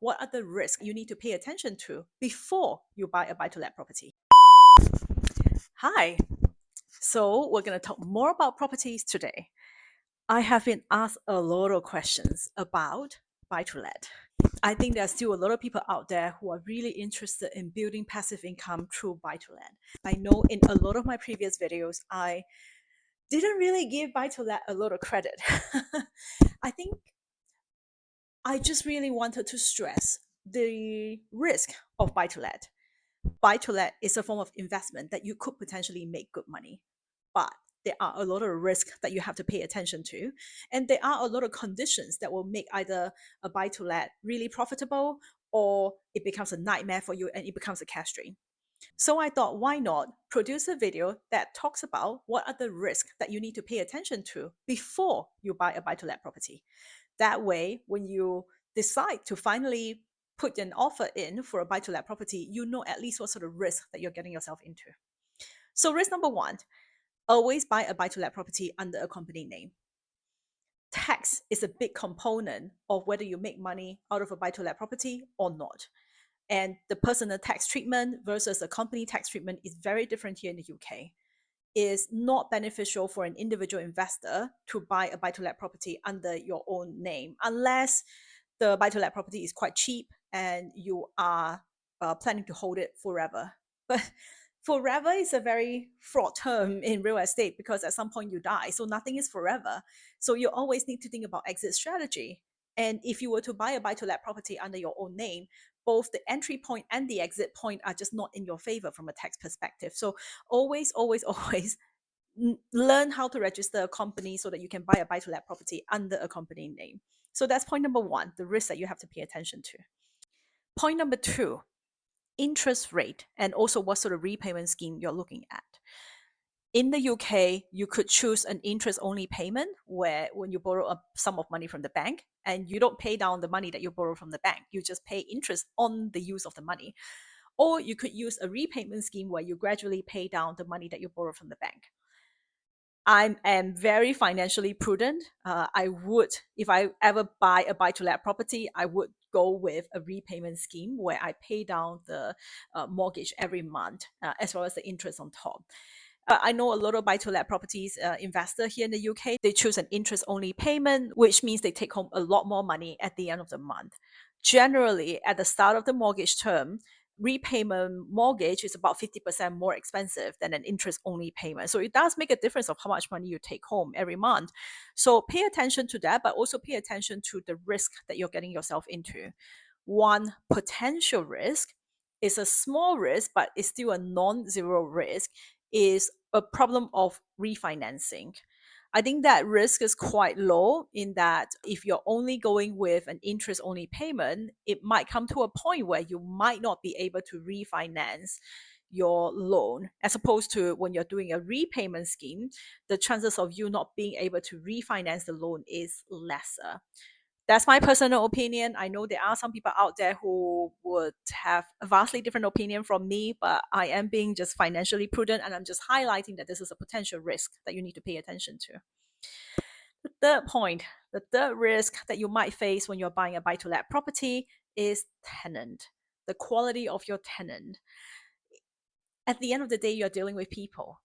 what are the risks you need to pay attention to before you buy a buy-to-let property. Hi, so we're going to talk more about properties today. I have been asked a lot of questions about buy-to-let. I think there's still a lot of people out there who are really interested in building passive income through buy-to-let. I know in a lot of my previous videos, I didn't really give buy-to-let a lot of credit. I think I just really wanted to stress the risk of buy-to-let. Buy-to-let is a form of investment that you could potentially make good money, but there are a lot of risks that you have to pay attention to, and there are a lot of conditions that will make either a buy-to-let really profitable or it becomes a nightmare for you and it becomes a cash drain. So I thought, why not produce a video that talks about what are the risks that you need to pay attention to before you buy a buy-to-let property. That way, when you decide to finally put an offer in for a buy-to-let property, you know at least what sort of risk that you're getting yourself into. So risk number one, always buy a buy-to-let property under a company name. Tax is a big component of whether you make money out of a buy-to-let property or not. And the personal tax treatment versus the company tax treatment is very different here in the UK. Is not beneficial for an individual investor to buy a buy-to-let property under your own name unless the buy-to-let property is quite cheap and you are planning to hold it forever. But forever is a very fraught term in real estate because at some point you die, so nothing is forever. So you always need to think about exit strategy. And if you were to buy a buy-to-let property under your own name, both the entry point and the exit point are just not in your favor from a tax perspective. So always, always, always learn how to register a company so that you can buy a buy-to-let property under a company name. So that's point number one, the risk that you have to pay attention to. Point number two, interest rate and also what sort of repayment scheme you're looking at. In the UK, you could choose an interest-only payment where when you borrow a sum of money from the bank and you don't pay down the money that you borrow from the bank, you just pay interest on the use of the money. Or you could use a repayment scheme where you gradually pay down the money that you borrow from the bank. I am very financially prudent. I would, if I ever buy a buy-to-let property, I would go with a repayment scheme where I pay down the mortgage every month, as well as the interest on top. I know a lot of buy-to-let properties investor here in the UK, they choose an interest-only payment, which means they take home a lot more money at the end of the month. Generally, at the start of the mortgage term, repayment mortgage is about 50% more expensive than an interest-only payment. So it does make a difference of how much money you take home every month. So pay attention to that, but also pay attention to the risk that you're getting yourself into. One potential risk is a small risk, but it's still a non-zero risk, is a problem of refinancing. I think that risk is quite low in that if you're only going with an interest only payment, it might come to a point where you might not be able to refinance your loan, as opposed to when you're doing a repayment scheme, the chances of you not being able to refinance the loan is lesser. That's my personal opinion. I know there are some people out there who would have a vastly different opinion from me, but I am being just financially prudent and I'm just highlighting that this is a potential risk that you need to pay attention to. The third point, the third risk that you might face when you're buying a buy-to-let property is tenant, the quality of your tenant. At the end of the day, you're dealing with people,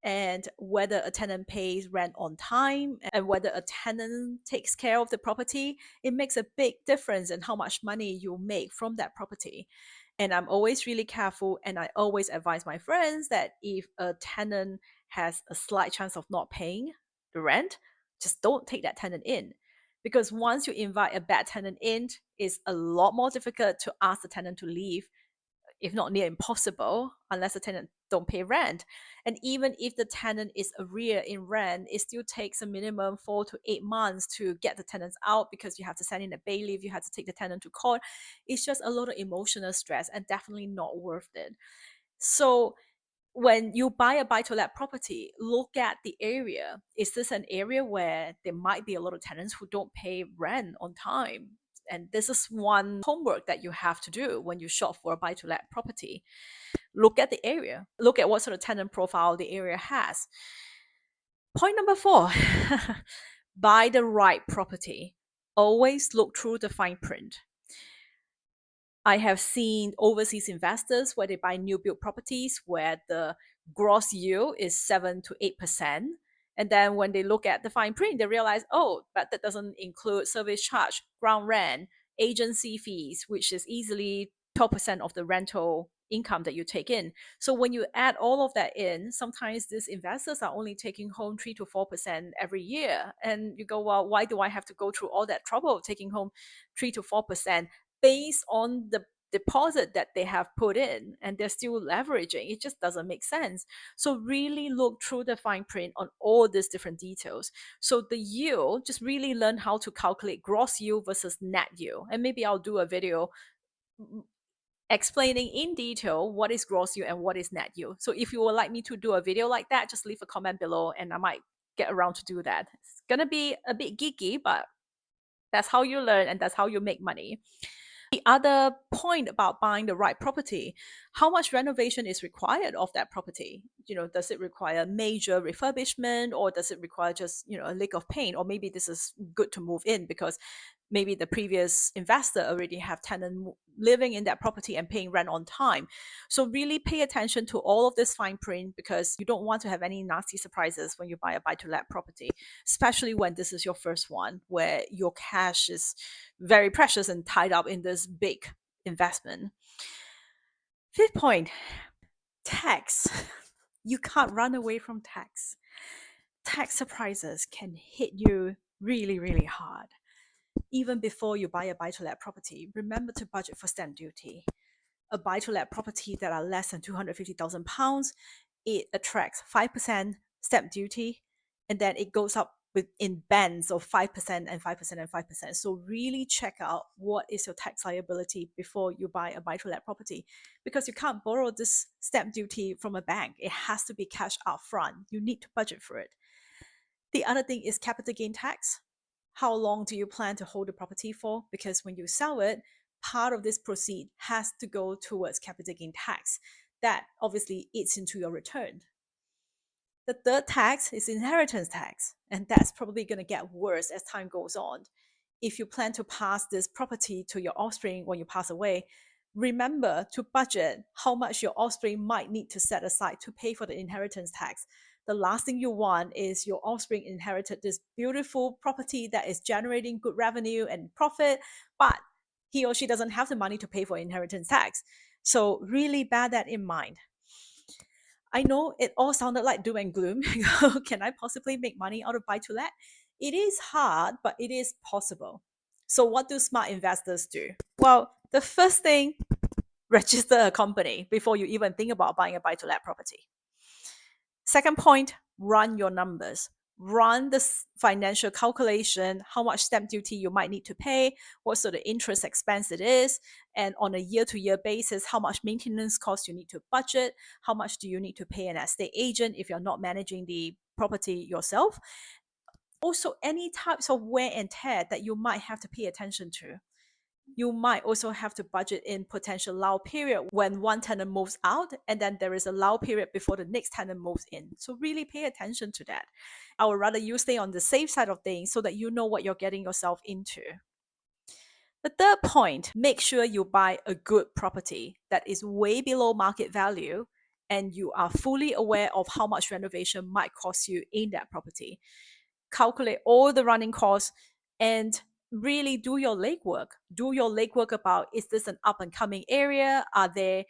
and whether a tenant pays rent on time and whether a tenant takes care of the property, it makes a big difference in how much money you make from that property. And I'm always really careful, and I always advise my friends that if a tenant has a slight chance of not paying the rent, just don't take that tenant in. Because once you invite a bad tenant in, it's a lot more difficult to ask the tenant to leave, if not near impossible, unless the tenant don't pay rent. And even if the tenant is arrear in rent, it still takes a minimum 4 to 8 months to get the tenants out, because you have to send in a bailiff, you have to take the tenant to court. It's just a lot of emotional stress and definitely not worth it. So when you buy a buy-to-let property, look at the area. Is this an area where there might be a lot of tenants who don't pay rent on time? And this is one homework that you have to do when you shop for a buy-to-let property. Look at the area. Look at what sort of tenant profile the area has. Point number four, buy the right property. Always look through the fine print. I have seen overseas investors where they buy new build properties where the gross yield is 7 to 8%. And then when they look at the fine print, they realize, oh, but that doesn't include service charge, ground rent, agency fees, which is easily 12% of the rental income that you take in. So when you add all of that in, sometimes these investors are only taking home 3 to 4% every year. And you go, well, why do I have to go through all that trouble of taking home 3 to 4% based on the deposit that they have put in and they're still leveraging? It just doesn't make sense. So really look through the fine print on all these different details. So the yield, just really learn how to calculate gross yield versus net yield. And maybe I'll do a video explaining in detail what is gross yield and what is net yield. So if you would like me to do a video like that, just leave a comment below and I might get around to do that. It's gonna be a bit geeky, but that's how you learn and that's how you make money. The other point about buying the right property, how much renovation is required of that property? Does it require major refurbishment, or does it require just, a lick of paint? Or maybe this is good to move in because maybe the previous investor already have tenant living in that property and paying rent on time. So really pay attention to all of this fine print because you don't want to have any nasty surprises when you buy a buy-to-let property, especially when this is your first one where your cash is very precious and tied up in this big investment. Fifth point, tax. You can't run away from tax. Tax surprises can hit you really, really hard. Even before you buy a buy-to-let property, remember to budget for stamp duty. A buy-to-let property that are less than £250,000, it attracts 5% stamp duty, and then it goes up in bands of 5% and 5% and 5%. So really check out what is your tax liability before you buy a buy-to-let property, because you can't borrow this stamp duty from a bank. It has to be cash up front. You need to budget for it. The other thing is capital gain tax. How long do you plan to hold the property for? Because when you sell it, part of this proceed has to go towards capital gain tax. That obviously eats into your return. The third tax is inheritance tax, and that's probably going to get worse as time goes on. If you plan to pass this property to your offspring when you pass away, remember to budget how much your offspring might need to set aside to pay for the inheritance tax. The last thing you want is your offspring inherited this beautiful property that is generating good revenue and profit, but he or she doesn't have the money to pay for inheritance tax. So really bear that in mind. I know it all sounded like doom and gloom. Can I possibly make money out of buy-to-let? It is hard, but it is possible. So what do smart investors do? Well, the first thing, register a company before you even think about buying a buy-to-let property. Second point, run your numbers. Run the financial calculation, how much stamp duty you might need to pay, what sort of interest expense it is, and on a year-to-year basis, how much maintenance cost you need to budget, how much do you need to pay an estate agent if you're not managing the property yourself. Also, any types of wear and tear that you might have to pay attention to. You might also have to budget in potential lull period when one tenant moves out, and then there is a lull period before the next tenant moves in. So really pay attention to that. I would rather you stay on the safe side of things so that you know what you're getting yourself into. The third point, make sure you buy a good property that is way below market value and you are fully aware of how much renovation might cost you in that property. Calculate all the running costs and really do your legwork. Do your legwork about, is this an up and coming area? Are there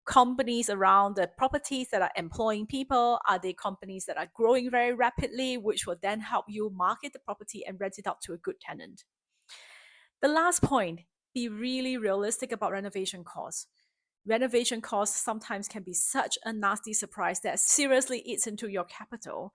companies around the properties that are employing people? Are they companies that are growing very rapidly, which will then help you market the property and rent it out to a good tenant? The last point, be really realistic about renovation costs. Renovation costs sometimes can be such a nasty surprise that seriously eats into your capital.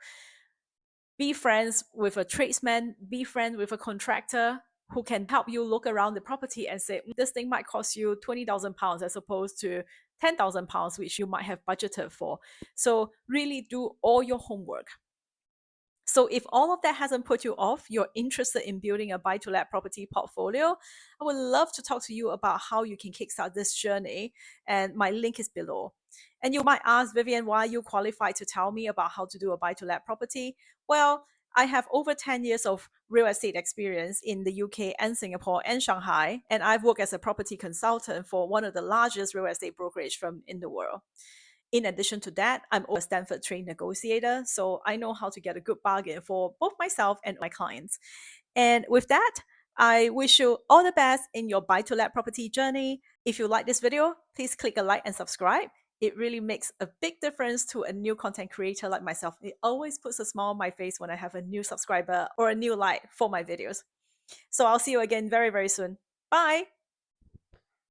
Be friends with a tradesman, be friends with a contractor who can help you look around the property and say, this thing might cost you £20,000 as opposed to £10,000, which you might have budgeted for. So really do all your homework. So if all of that hasn't put you off, you're interested in building a buy-to-let property portfolio, I would love to talk to you about how you can kickstart this journey. And my link is below. And you might ask, Vivien, why are you qualified to tell me about how to do a buy-to-let property? Well, I have over 10 years of real estate experience in the UK and Singapore and Shanghai, and I've worked as a property consultant for one of the largest real estate brokerage firms in the world. In addition to that, I'm also a Stanford trained negotiator, so I know how to get a good bargain for both myself and my clients. And with that, I wish you all the best in your buy to let property journey. If you like this video, please click a like and subscribe. It really makes a big difference to a new content creator like myself. It always puts a smile on my face when I have a new subscriber or a new like for my videos. So I'll see you again very, very soon. Bye.